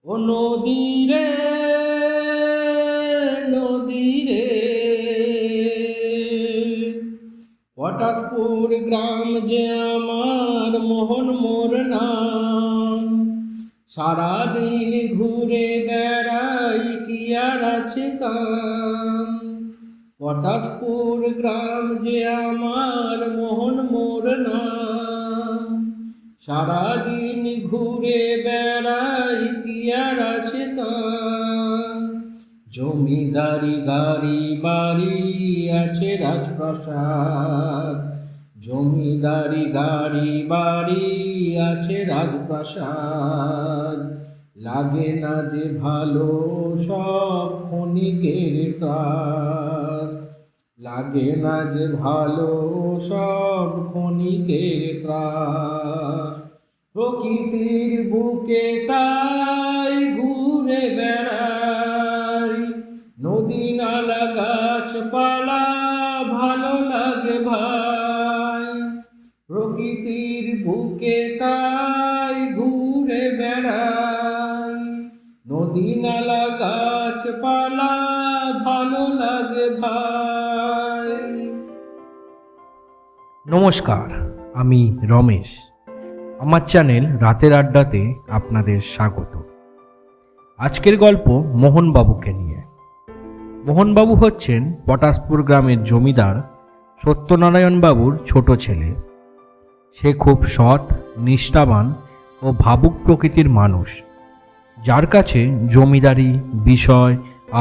ও নদী রে, নদী রে, পটাশপুর গ্রাম যে আমার, মোহন মোর নাম। সারাদিন ঘুরে বেড়াই, কি আর আছে কাম। পটাশপুর গ্রাম যে আমার, মোহন মোর নাম। সারাদিন ঘুরে বেড়াই, কি আর আছে কাম। জমিদারি গাড়ি বাড়ি আছে রাজপ্রাসাদ, জমিদারি গাড়ি বাড়ি আছে রাজপ্রাসাদ। লাগে না যে ভালো সব ক্ষণিকের ত্রাস, লাগে না যে ভালো সব ক্ষণিকের ত্রাস। প্রকৃতির বুকে তাই ঘুরে বেড়াই, নদী নালা গাছপালা ভালো লাগে ভাই। প্রকৃতির বুকে তাই ঘুরে বেড়াই, নদী নালা গাছপালা ভালো লাগে ভাই। নমস্কার, আমি রমেশ। আমার চ্যানেল রাতের আড্ডাতে আপনাদের স্বাগত। আজকের গল্প মোহনবাবুকে নিয়ে। মোহনবাবু হচ্ছেন পটাশপুর গ্রামের জমিদার সত্যনারায়ণ বাবুর ছোট ছেলে। সে খুব সৎ, নিষ্ঠাবান ও ভাবুক প্রকৃতির মানুষ, যার কাছে জমিদারি বিষয়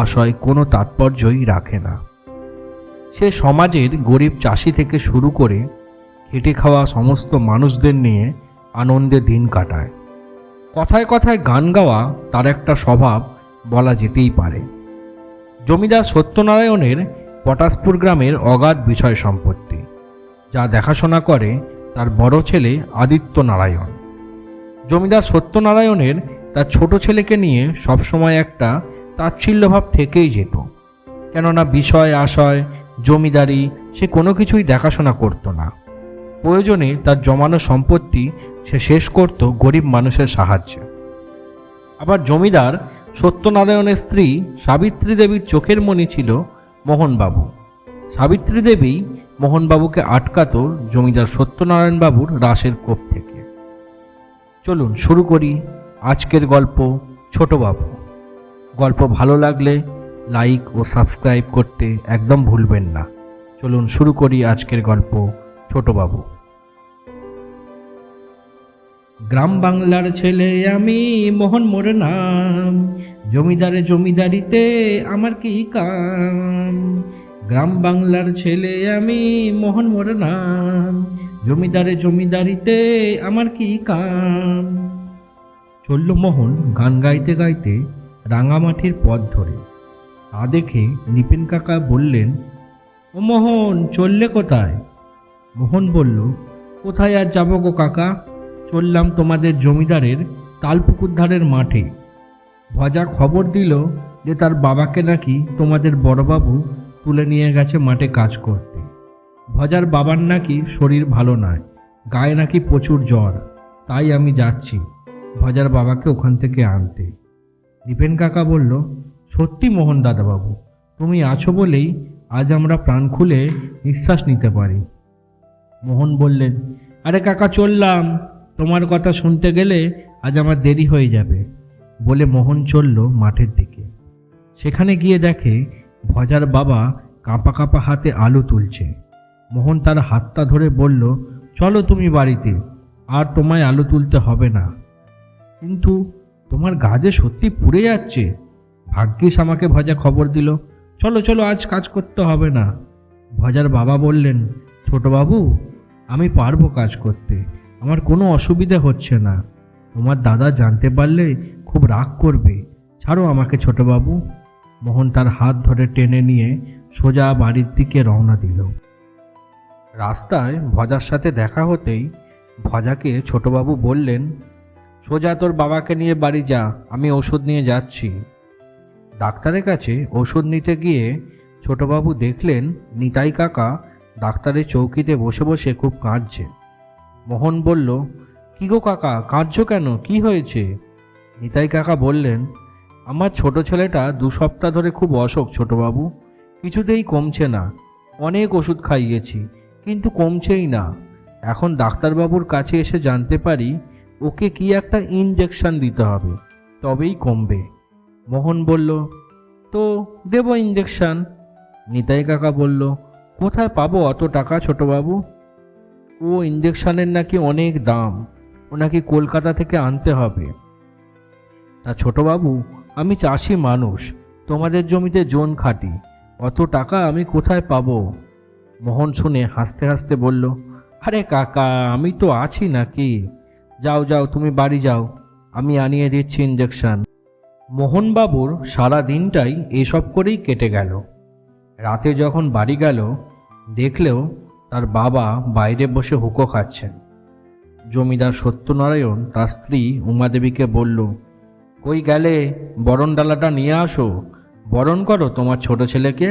আশয় কোনো তাৎপর্যই রাখে না। সে সমাজের গরিব চাষি থেকে শুরু করে খেটে খাওয়া সমস্ত মানুষদের নিয়ে আনন্দে দিন কাটায়। কথায় কথায় গান গাওয়া তার একটা স্বভাব বলা যেতেই পারে। জমিদার সত্যনারায়ণের পটাশপুর গ্রামের অগাধ বিষয় সম্পত্তি, যা দেখাশোনা করে তার বড় ছেলে আদিত্য নারায়ণ। জমিদার সত্যনারায়ণের তার ছোট ছেলেকে নিয়ে সবসময় একটা তাচ্ছিল্যভাব থেকেই যেত, কেননা বিষয় আশয় জমিদারি সে কোনো কিছুই দেখাশোনা করতো না। প্রয়োজনে তার জমানো সম্পত্তি সে শেষ করত গরিব মানুষের সাহায্যে। আবার জমিদার সত্যনারায়ণের স্ত্রী সাবিত্রী দেবীর চোখের মণি ছিল মোহনবাবু। সাবিত্রী দেবী মোহনবাবুকে আটকাত জমিদার সত্যনারায়ণ বাবুর রাসের কোপ থেকে। চলুন শুরু করি আজকের গল্প ছোটবাবু। গল্প ভালো লাগলে লাইক ও সাবস্ক্রাইব করতে একদম ভুলবেন না। চলুন শুরু করি আজকের গল্প ছোটবাবু। গ্রাম বাংলার ছেলে আমি, মোহন মোর নাম। জমিদারে জমিদারিতে আমার কি কাম। গ্রাম বাংলার ছেলে আমি, মোহন মোর নাম। জমিদারে জমিদারিতে আমার কি কাম। চলল মোহন গান গাইতে গাইতে রাঙামাটির পথ ধরে। তা দেখে নিপেন কাকা বললেন, ও মোহন, চললে কোথায়? মোহন বলল, কোথায় আর যাব গো কাকা, চললাম তোমাদের জমিদারের তালপুকুর ধারের মাঠে। ভজা খবর দিল যে তার বাবাকে নাকি তোমাদের বড়বাবু তুলে নিয়ে গেছে মাঠে কাজ করতে। ভজার বাবার নাকি শরীর ভালো নয়, গায়ে নাকি প্রচুর জ্বর, তাই আমি যাচ্ছি ভজার বাবাকে ওখান থেকে আনতে। দীপেন কাকা বলল, সত্যি মোহন দাদাবাবু, তুমি আছো বলেই আজ আমরা প্রাণ খুলে নিঃশ্বাস নিতে পারি। মোহন বললেন, আরে কাকা চললাম, তোমার কথা শুনতে গেলে আজ আমার দেরি হয়ে যাবে। বলে মোহন চলল মাঠের দিকে। সেখানে গিয়ে দেখে ভজার বাবা কাঁপা কাঁপা হাতে আলু তুলছে। মোহন তার হাতটা ধরে বলল, চলো তুমি বাড়িতে, আর তোমায় আলু তুলতে হবে না। কিন্তু তোমার গা যে সত্যি পুড়ে যাচ্ছে। ভাগ্যিস আমাকে ভজা খবর দিল, চলো চলো আজ কাজ করতে হবে না। ভজার বাবা বললেন, ছোটবাবু, আমি পারবো কাজ করতে, আমার কোনো অসুবিধা হচ্ছে না। তোমার দাদা জানতে পারলে খুব রাগ করবে, ছাড়ো আমাকে ছোটবাবু। মোহন তার হাত ধরে টেনে নিয়ে সোজা বাড়ির দিকে রওনা দিল। রাস্তায় ভজার সাথে দেখা হতেই ভজাকে ছোটবাবু বললেন, সোজা তোর বাবাকে নিয়ে বাড়ি যা, আমি ওষুধ নিয়ে যাচ্ছি। ডাক্তারের কাছে ওষুধ নিতে গিয়ে ছোটবাবু দেখলেন নিতাই কাকা ডাক্তারের চৌকিতে বসে বসে খুব কাঁদছে। মোহন বলল, কি গো কাকা, কাঁদছো কেন, কি হয়েছে? নিতাই কাকা বললেন, আমার ছোট ছেলেটা 2 সপ্তাহ ধরে খুব অসুখ ছোটবাবু, কিছুতেই কমছে না। অনেক ওষুধ খাইয়েছি, কিন্তু কমছেই না। এখন ডাক্তারবাবুর কাছে এসে জানতে পারি ওকে কি একটা ইনজেকশন দিতে হবে, তবেই কমবে। মোহন বলল, তো দেব ইনজেকশন। নিতাই কাকা বলল, কোথায় পাবো অত টাকা ছোটবাবু? ও ইনজেকশনের নাকি অনেক দাম, ও নাকি কলকাতা থেকে আনতে হবে। তা ছোটবাবু, আমি চাষি মানুষ, তোমাদের জমিতে জন খাটি, অত টাকা আমি কোথায় পাবো? মোহন শুনে হাসতে হাসতে বলল, আরে কাকা, আমি তো আছি নাকি? যাও যাও, তুমি বাড়ি যাও, আমি আনিয়ে দিচ্ছি ইনজেকশন। মোহনবাবুর সারা দিনটাই এসব করেই কেটে গেল। রাতে যখন বাড়ি গেল, দেখলেও তার বাবা বাইরে বসে হুঁকো খাচ্ছেন। জমিদার সত্যনারায়ণ তার স্ত্রী উমাদেবীকে বলল, কই গেলে? বরণ ডালাটা নিয়ে আসো, বরণ করো তোমার ছোট ছেলেকে।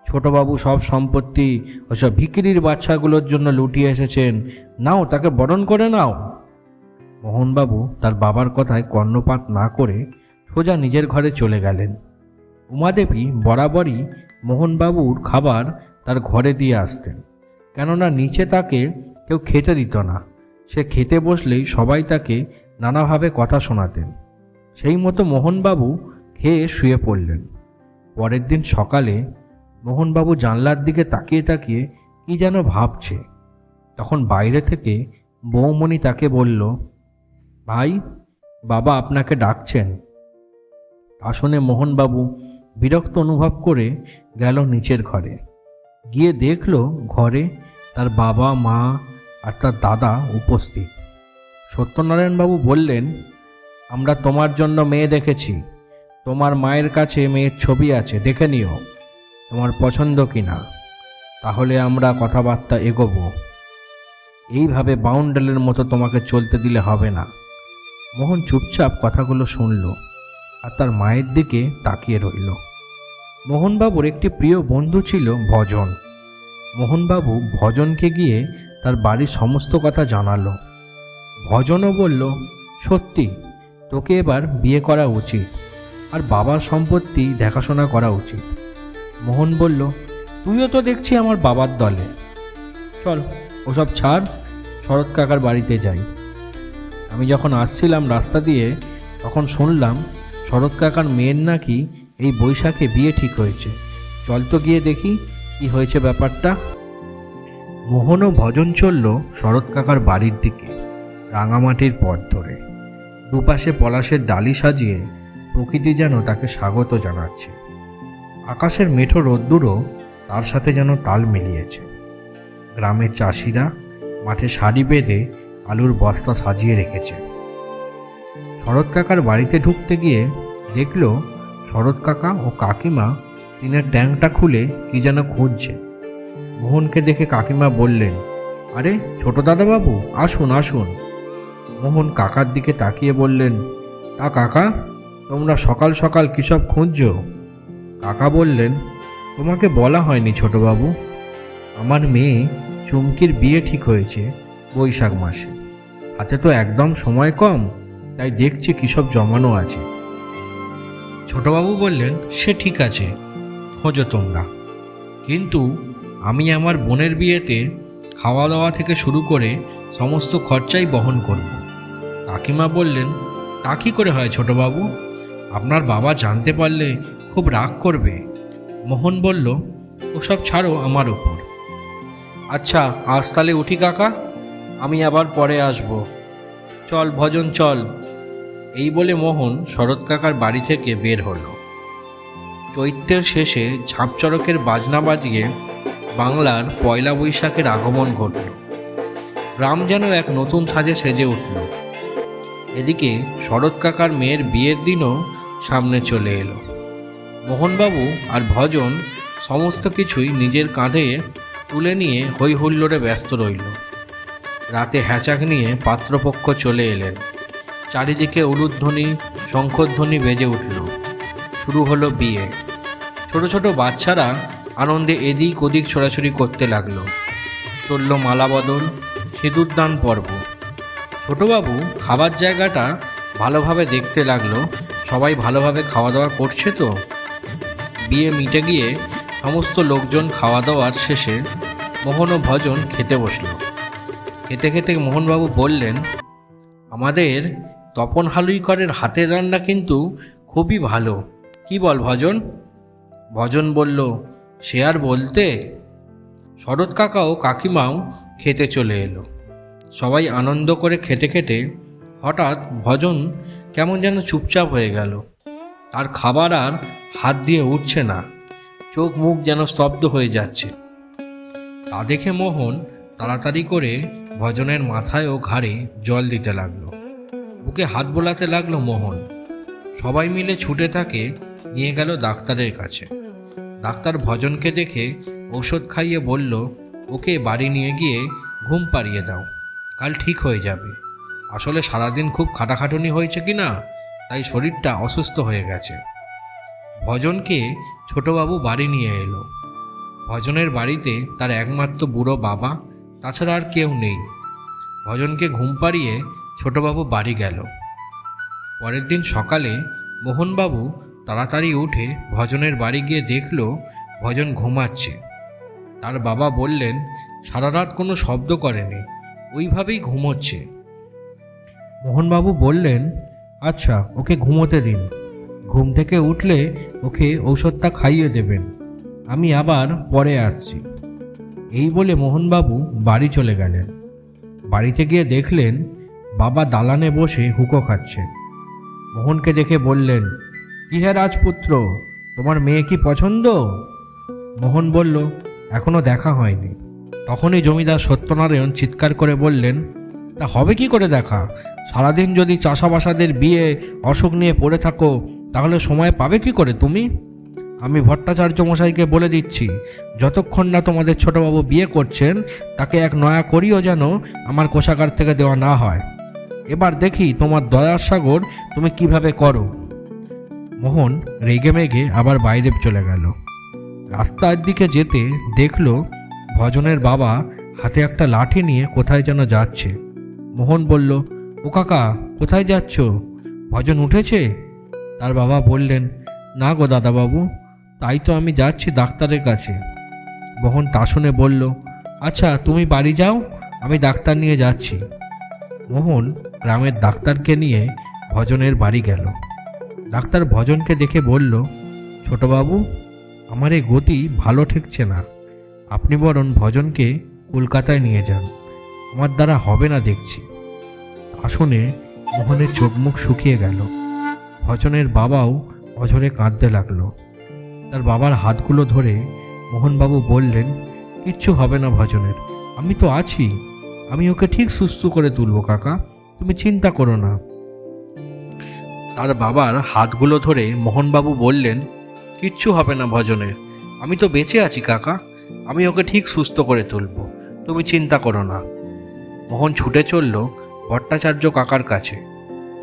ছোটবাবু সব সম্পত্তি ওসব ভিখিরির বাচ্চাগুলোর জন্য লুটিয়ে এসেছেন, নাও তাকে বরণ করে নাও। মোহনবাবু তার বাবার কথায় কর্ণপাত না করে সোজা নিজের ঘরে চলে গেলেন। উমাদেবী বরাবরই মোহনবাবুর খাবার তার ঘরে দিয়ে আসতেন, কেননা নিচে তাকে কেউ খেতে দিত না। সে খেতে বসলেই সবাই তাকে নানাভাবে কথা শোনাতেন। সেই মতো মোহনবাবু খেয়ে শুয়ে পড়লেন। পরের দিন সকালে মোহনবাবু জানলার দিকে তাকিয়ে তাকিয়ে কি যেন ভাবছে। তখন বাইরে থেকে বৌমণি তাকে বলল, ভাই, বাবা আপনাকে ডাকছেন। তা শুনে মোহনবাবু বিরক্ত অনুভব করে গেল নিচের ঘরে। গিয়ে দেখল ঘরে তার বাবা, মা আর তার দাদা উপস্থিত। সত্যনারায়ণবাবু বললেন, আমরা তোমার জন্য মেয়ে দেখেছি, তোমার মায়ের কাছে মেয়ের ছবি আছে, দেখে নিও তোমার পছন্দ কিনা, তাহলে আমরা কথাবার্তা এগোবো। এইভাবে বাউন্ডেলের মতো তোমাকে চলতে দিলে হবে না। মোহন চুপচাপ কথাগুলো শুনল আর তার মায়ের দিকে তাকিয়ে রইল। মোহনবাবুর একটি প্রিয় বন্ধু ছিল ভজন। মোহনবাবু ভজনকে গিয়ে তার বাড়ির সমস্ত কথা জানালো। ভজনও বলল, সত্যি তোকে এবার বিয়ে করা উচিত, আর বাবার সম্পত্তি দেখাশোনা করা উচিত। মোহন বলল, তুইও তো দেখছি আমার বাবার দলে, চল ওসব ছাড়, শরৎ কাকার বাড়িতে যাই। আমি যখন আসছিলাম রাস্তা দিয়ে, তখন শুনলাম শরৎ কাকার মেয়ের নাকি এই বৈশাখে বিয়ে ঠিক হয়েছে। চল তো গিয়ে দেখি কি হয়েছে ব্যাপারটা। মোহন ও ভজন চলল শরৎ কাকার বাড়ির দিকে, রাঙামাটির পথ ধরে। দুপাশে পলাশের ডালি সাজিয়ে প্রকৃতি যেন তাকে স্বাগত জানাচ্ছে। আকাশের মেঠো রোদ্দুরও তার সাথে যেন তাল মিলিয়েছে। গ্রামের চাষিরা মাঠে সারি বেঁধে আলুর বস্তা সাজিয়ে রেখেছে। শরৎ কাকার বাড়িতে ঢুকতে গিয়ে দেখল শরৎ কাকা ও কাকিমা টিনের ট্যাঙ্কটা খুলে কি যেন খুঁজছে। মোহনকে দেখে কাকিমা বললেন, আরে ছোট দাদাবাবু, আসুন আসুন। মোহন কাকার দিকে তাকিয়ে বললেন, তা কাকা, তোমরা সকাল সকাল কী সব খুঁজছো? কাকা বললেন, তোমাকে বলা হয়নি ছোটবাবু, আমার মেয়ে চুমকির বিয়ে ঠিক হয়েছে বৈশাখ মাসে। হাতে তো একদম সময় কম, তাই দেখছি কী সব জমানো আছে। ছোটবাবু বললেন, সে ঠিক আছে, খোঁজো তোমরা, কিন্তু আমি আমার বোনের বিয়েতে খাওয়া দাওয়া থেকে শুরু করে সমস্ত খরচাই বহন করব। কাকিমা বললেন, তা কী করে হয় ছোটবাবু? আপনার বাবা জানতে পারলে খুব রাগ করবে। মোহন বলল, ওসব ছাড়ো আমার উপর। আচ্ছা, আজ তাহলে উঠি কাকা, আমি আবার পরে আসব। চল ভজন চল। এই বলে মোহন শরৎ কাকার বাড়ি থেকে বের হলো। চৈত্রের শেষে ঝাঁপচড়কের বাজনা বাজিয়ে বাংলার পয়লা বৈশাখের আগমন ঘটল। গ্রাম যেন এক নতুন সাজে সেজে উঠল। এদিকে শরৎ কাকার মেয়ের বিয়ের দিনও সামনে চলে এলো। মোহনবাবু আর ভজন সমস্ত কিছুই নিজের কাঁধে তুলে নিয়ে হই হুল্লোড়ে ব্যস্ত রইল। রাতে হ্যাচাক নিয়ে পাত্রপক্ষ চলে এলেন। চারিদিকে উলুধ্বনি, শঙ্খধ্বনি বেজে উঠল। শুরু হলো বিয়ে। ছোট ছোট বাচ্চারা আনন্দে এদিক ওদিক ছোড়াছুড়ি করতে লাগলো। চলল মালা বদল, সিঁদুরদান পর্ব। ছোটবাবু খাবার জায়গাটা ভালোভাবে দেখতে লাগলো সবাই ভালোভাবে খাওয়া দাওয়া করছে তো। বিয়ে মিটে গিয়ে সমস্ত লোকজন খাওয়া দাওয়ার শেষে মোহন ও ভজন খেতে বসলো। খেতে খেতে মোহনবাবু বললেন, আমাদের তপন হালুইকরের হাতের রান্না কিন্তু খুবই ভালো, কি বল ভজন? ভজন বলল, সে আর বলতে। শরৎ কাকা ও কাকিমাও খেতে চলে এলো। সবাই আনন্দ করে খেতে খেতে হঠাৎ ভজন কেমন যেন চুপচাপ হয়ে গেল। তার খাবার আর হাত দিয়ে উঠছে না, চোখ মুখ যেন স্তব্ধ হয়ে যাচ্ছে। তা দেখে মোহন তাড়াতাড়ি করে ভজনের মাথায় ও ঘাড়ে জল দিতে লাগলো, বুকে হাত বোলাতে লাগলো মোহন। সবাই মিলে ছুটে তাকে নিয়ে গেল ডাক্তারের কাছে। ডাক্তার ভজনকে দেখে ঔষধ খাইয়ে বলল, ওকে বাড়ি নিয়ে গিয়ে ঘুম পাড়িয়ে দাও, কাল ঠিক হয়ে যাবে। আসলে সারাদিন খুব খাটাখাটুনি হয়েছে কি না, তাই শরীরটা অসুস্থ হয়ে গেছে। ভজনকে ছোটবাবু বাড়ি নিয়ে এলো। ভজনের বাড়িতে তার একমাত্র বুড়ো বাবা, তাছাড়া আর কেউ নেই। ভজনকে ঘুম পাড়িয়ে ছোটবাবু বাড়ি গেল। পরের দিন সকালে মোহনবাবু তাড়াতাড়ি উঠে ভজনের বাড়ি গিয়ে দেখল ভজন ঘুমাচ্ছে। তার বাবা বললেন, সারা রাত কোনো শব্দ করেনি, ওইভাবেই ঘুমোচ্ছে। মোহনবাবু বললেন, আচ্ছা ওকে ঘুমোতে দিন, ঘুম থেকে উঠলে ওকে ঔষধটা খাইয়ে দেবেন, আমি আবার পরে আসছি। এই বলে মোহনবাবু বাড়ি চলে গেলেন। বাড়িতে গিয়ে দেখলেন বাবা দালানে বসে হুঁকো খাচ্ছে। মোহনকে দেখে বললেন, কি হে রাজপুত্র, তোমার মেয়ে কি পছন্দ? মোহন বলল, এখনো দেখা হয়নি। তখনই জমিদার সত্যনারায়ণ চিৎকার করে বললেন, তা হবে কি করে দেখা? সারাদিন যদি চাষাবাসাদের বিয়ে অসুখ নিয়ে পড়ে থাকো, তাহলে সময় পাবে কি করে তুমি? আমি ভট্টাচার্য মশাইকে বলে দিচ্ছি, যতক্ষণ না তোমাদের ছোটবাবু বিয়ে করছেন, তাকে এক নয়া করিও যেন আমার কোষাগার থেকে দেওয়া না হয়। এবার দেখি তোমার দয়ার সাগর তুমি কিভাবে করো। মোহন রেগে মেগে আবার বাইরে চলে গেল। রাস্তার দিকে যেতে দেখল ভজনের বাবা হাতে একটা লাঠি নিয়ে কোথায় যেন যাচ্ছে। মোহন বলল, ও কাকা, কোথায় যাচ্ছ? ভজন উঠেছে? তার বাবা বললেন, না গো দাদাবাবু, তাই তো আমি যাচ্ছি ডাক্তারের কাছে। মোহন তা শুনে বলল, আচ্ছা তুমি বাড়ি যাও, আমি ডাক্তার নিয়ে যাচ্ছি। মোহন গ্রামের ডাক্তারকে নিয়ে ভজনের বাড়ি গেল। ডাক্তার ভজনকে দেখে বলল, ছোটবাবু, আমার এই গতি ভালো ঠেকছে না, আপনি বরং ভজনকে কলকাতায় নিয়ে যান, আমার দ্বারা হবে না দেখছি। তা শুনে মোহনের চোখ মুখ শুকিয়ে গেল। ভজনের বাবাও অঝরে কাঁদতে লাগলো। তার বাবার হাতগুলো ধরে মোহনবাবু বললেন, কিচ্ছু হবে না ভজনের, আমি তো আছি, আমি ওকে ঠিক সুস্থ করে তুলব কাকা, তুমি চিন্তা করো না। তার বাবার হাতগুলো ধরে মোহনবাবু বললেন, কিচ্ছু হবে না ভজনের, আমি তো বেঁচে আছি কাকা, আমি ওকে ঠিক সুস্থ করে তুলব, তুমি চিন্তা করো না। মোহন ছুটে চলল ভট্টাচার্য কাকার কাছে,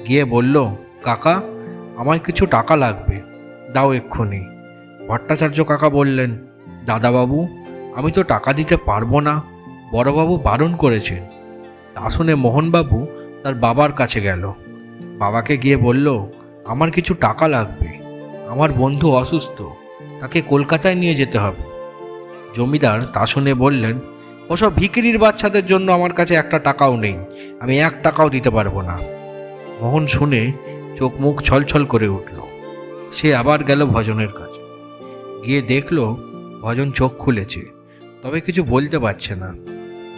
গিয়ে বলল, কাকা, আমার কিছু টাকা লাগবে, দাও এক্ষুনি। ভট্টাচার্য কাকা বললেন, দাদাবাবু, আমি তো টাকা দিতে পারবো না, বড়বাবু বারণ করেছেন। তা শুনে মোহনবাবু তার বাবার কাছে গেল। বাবাকে গিয়ে বলল, আমার কিছু টাকা লাগবে, আমার বন্ধু অসুস্থ, তাকে কলকাতায় নিয়ে যেতে হবে। জমিদার তা শুনে বললেন, ওসব ভিখিরির বাচ্চাদের জন্য আমার কাছে একটা টাকাও নেই, আমি 1 টাকাও দিতে পারবো না। মোহন শুনে চোখ মুখ ছলছল করে উঠল। সে আবার গেল ভজনের কাছে, গিয়ে দেখল ভজন চোখ খুলেছে, তবে কিছু বলতে পারছে না।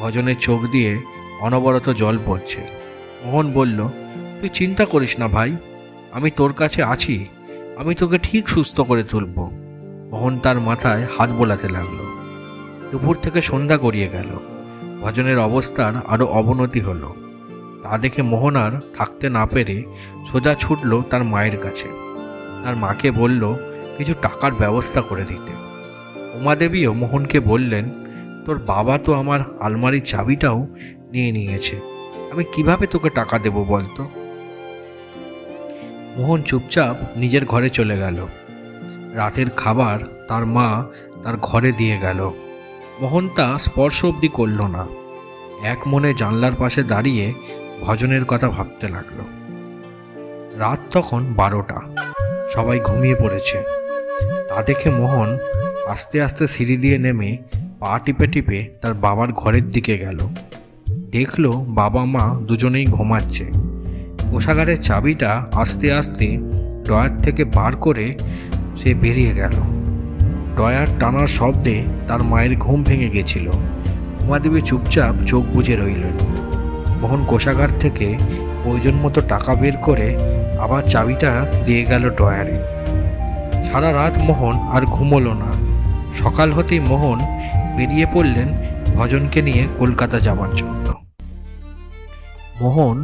ভজনের চোখ দিয়ে অনবরত জল পড়ছে। মোহন বলল, তুই চিন্তা করিস না ভাই, আমি তোর কাছে আছি, আমি তোকে ঠিক সুস্থ করে তুলব। মোহন তার মাথায় হাত বোলাতে লাগলো। দুপুর থেকে সন্ধ্যা গড়িয়ে গেল, ভজনের অবস্থার আরও অবনতি হলো। তা দেখে মোহন আর থাকতে না পেরে সোজা ছুটল তার মায়ের কাছে। তার মাকে বলল কিছু টাকার ব্যবস্থা করে দিতে। উমাদেবীও মোহনকে বললেন, তোর বাবা তো আমার আলমারির চাবিটাও নিয়ে নিয়েছে, আমি কিভাবে তোকে টাকা দেব বলতো? মোহন চুপচাপ নিজের ঘরে চলে গেল। রাতের খাবার তার মা তার ঘরে দিয়ে গেল। মোহন তা স্পর্শ অবধি করল না। এক মনে জানলার পাশে দাঁড়িয়ে ভজনের কথা ভাবতে লাগলো। রাত তখন 12টা, সবাই ঘুমিয়ে পড়েছে। তা দেখে মোহন আস্তে আস্তে সিঁড়ি দিয়ে নেমে পা টিপে টিপে তার বাবার ঘরের দিকে গেল। দেখলো বাবা মা দুজনেই ঘুমাচ্ছে। কোষাগারের চাবিটা আস্তে আস্তে ড্রয়ার থেকে বার করে সে বেরিয়ে গেল। ড্রয়ার টানার শব্দে তার মায়ের ঘুম ভেঙে গেছিল। উমাদেবী চুপচাপ চোখ বুজে রইলেন। মোহন কোষাগার থেকে প্রয়োজন মতো টাকা বের করে আবার চাবিটা দিয়ে গেল ড্রয়ারে। সারা রাত মোহন আর ঘুমোলো না। সকাল হতেই মোহন বেরিয়ে পড়লেন ভজনকে নিয়ে কলকাতা যাওয়ার জন্য। মোহন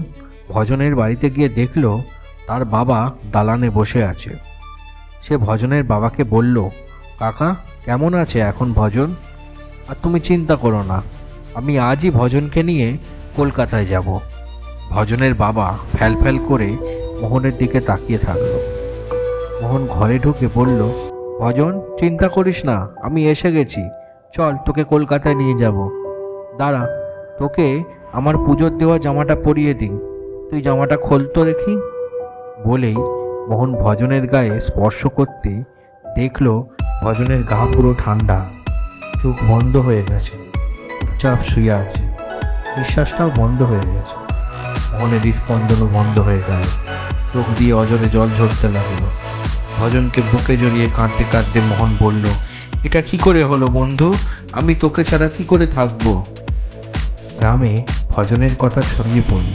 ভজনের বাড়িতে গিয়ে দেখল তার বাবা দালানে বসে আছে। সে ভজনের বাবাকে বলল, কাকা কেমন আছে এখন ভজন? আর তুমি চিন্তা করো না, আমি আজই ভজনকে নিয়ে কলকাতায় যাব। ভজনের বাবা ফ্যাল ফ্যাল করে মোহনের দিকে তাকিয়ে থাকলো। মোহন ঘরে ঢুকে বলল, ভজন চিন্তা করিস না, আমি এসে গেছি, চল তোকে কলকাতায় নিয়ে যাব। দাঁড়া, তোকে আমার পুজোর দেওয়া জামাটা পরিয়ে দিই, তুই জামাটা খোলতো দেখি। বলেই মোহন ভজনের গায়ে স্পর্শ করতে দেখলো ভজনের গা পুরো ঠান্ডা, চোখ বন্ধ হয়ে গেছে, চুপচাপ শুয়ে আছে, নিঃশ্বাসটাও বন্ধ হয়ে গেছে। মোহনের স্পন্দনও বন্ধ হয়ে গেল, চোখ দিয়ে অজরে জল ঝরতে লাগলো। ভজনকে বুকে জড়িয়ে কাঁদতে কাঁদতে মোহন বলল, এটা কি করে হলো বন্ধু? আমি তোকে ছাড়া কি করে থাকবো? গ্রামে ভজনের কথা ছড়িয়ে পড়ল।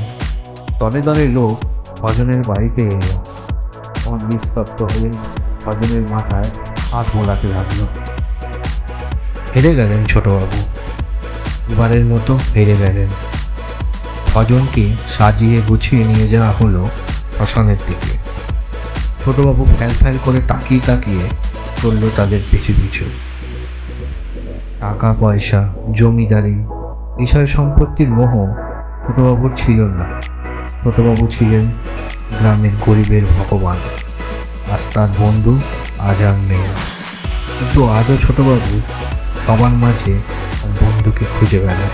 দলে দলে লোক ভজনের বাড়িতে এলো। মোহন নিস্তব্ধ হয়ে ভজনের মাথায় হাত মোলাতে লাগলো। হেরে গেলেন ছোটবাবু, এবারের মতো হেরে গেলেন। ভজনকে সাজিয়ে গুছিয়ে নিয়ে যাওয়া হলো শ্মশানের দিকে। ছোটবাবু ফ্যাল ফ্যাল করে তাকিয়ে তাকিয়ে চলল তাদের পিছু পিছু। টাকা পয়সা, জমিদারি, বিষয় সম্পত্তির মোহ ছোটবাবুর ছিল না। ছোটবাবু ছিলেন গ্রামের গরিবের ভগবান। আজ তার বন্ধু, আজ আর নেই। কিন্তু আজও ছোটবাবু সবার মাঝে বন্ধুকে খুঁজে বেড়ায়।